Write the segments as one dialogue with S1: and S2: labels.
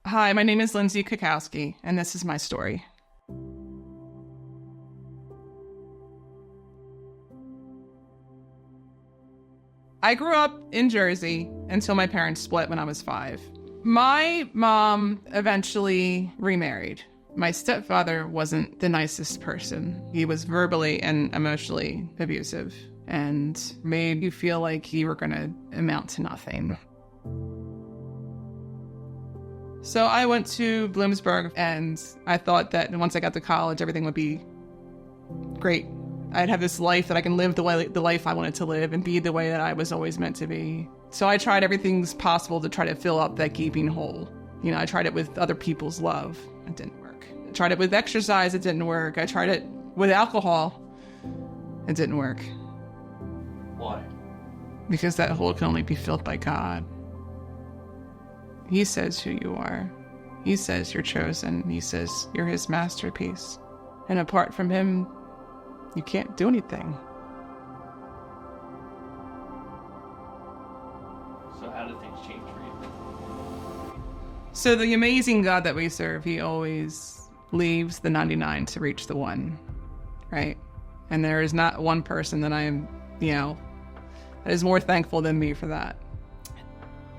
S1: Hi, my name is Lindsay Koukoski, and this is my story. I grew up in Jersey until my parents split when I was 5. My mom eventually remarried. My stepfather wasn't the nicest person. He was verbally and emotionally abusive and made you feel like you were going to amount to nothing. So I went to Bloomsburg, and I thought that once I got to college, everything would be great. I'd have this life that I can live the life I wanted to live and be the way that I was always meant to be. So I tried everything possible to try to fill up that gaping hole. You know, I tried it with other people's love. It didn't work. I tried it with exercise. It didn't work. I tried it with alcohol. It didn't work.
S2: Why?
S1: Because that hole can only be filled by God. He says who you are. He says you're chosen. He says you're his masterpiece. And apart from him, you can't do anything.
S2: So how did things change for you?
S1: So the amazing God that we serve, he always leaves the 99 to reach the 1, right? And there is not one person that I am, that is more thankful than me for that.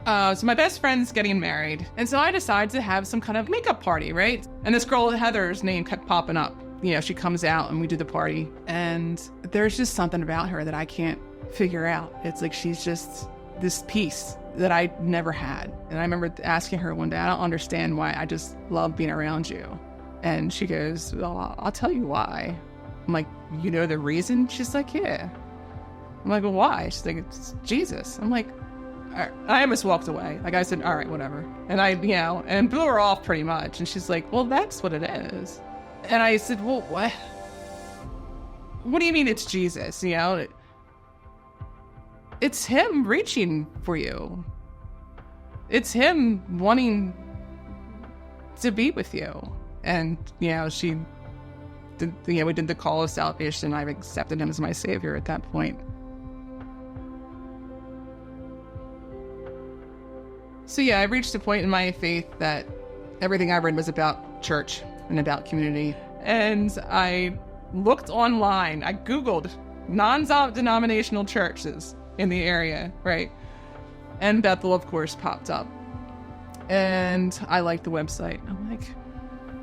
S1: So my best friend's getting married. And so I decided to have some kind of makeup party, right? And this girl, Heather's name kept popping up. She comes out and we do the party. And there's just something about her that I can't figure out. It's like she's just this piece that I never had. And I remember asking her one day, I don't understand why, I just love being around you. And she goes, well, I'll tell you why. I'm like, you know the reason? She's like, yeah. I'm like, well, why? She's like, it's Jesus. I'm like, I almost walked away. Like I said, all right, whatever. And and blew her off pretty much. And she's like, well, that's what it is. And I said, well, what? What do you mean it's Jesus? It's him reaching for you. It's him wanting to be with you. And, she did, we did the call of salvation. I've accepted him as my savior at that point. So I reached a point in my faith that everything I read was about church and about community. And I looked online. I Googled non-denominational churches in the area, right? And Bethel, of course, popped up. And I liked the website. I'm like,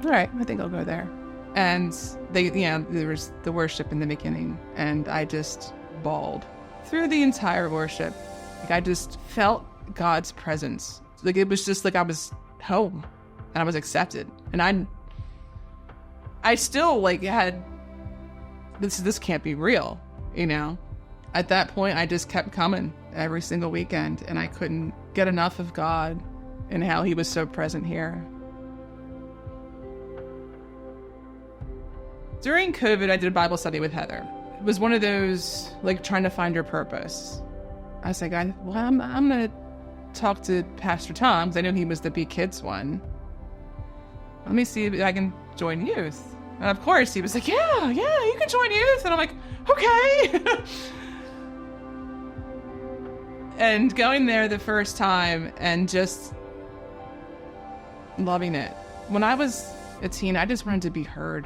S1: all right, I think I'll go there. And there was the worship in the beginning, and I just bawled through the entire worship. Like I just felt God's presence. Like it was just like I was home and I was accepted. And I still had this can't be real, At that point I just kept coming every single weekend, and I couldn't get enough of God and how he was so present here. During COVID, I did a Bible study with Heather. It was one of those trying to find your purpose. I was like, I'm going to talk to Pastor Tom, because I knew he was the Be Kids one. Let me see if I can join youth. And of course, he was like, yeah, you can join youth. And I'm like, okay. And going there the first time and just loving it. When I was a teen, I just wanted to be heard.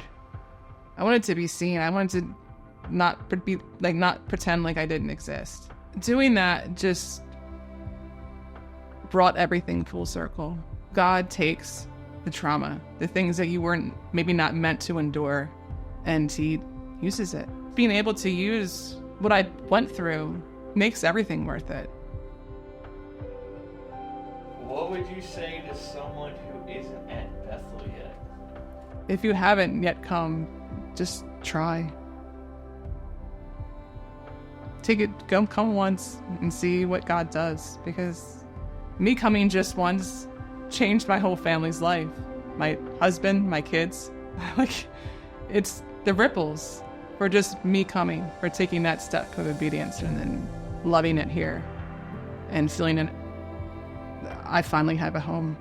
S1: I wanted to be seen. I wanted to not pretend like I didn't exist. Doing that just brought everything full circle. God takes the trauma, the things that you weren't maybe not meant to endure, and he uses it. Being able to use what I went through makes everything worth it.
S2: What would you say to someone who isn't at Bethel yet?
S1: If you haven't yet come, just try. Come once and see what God does, because me coming just once changed my whole family's life. My husband, my kids, it's the ripples for just me coming, for taking that step of obedience and then loving it here and feeling it. I finally have a home.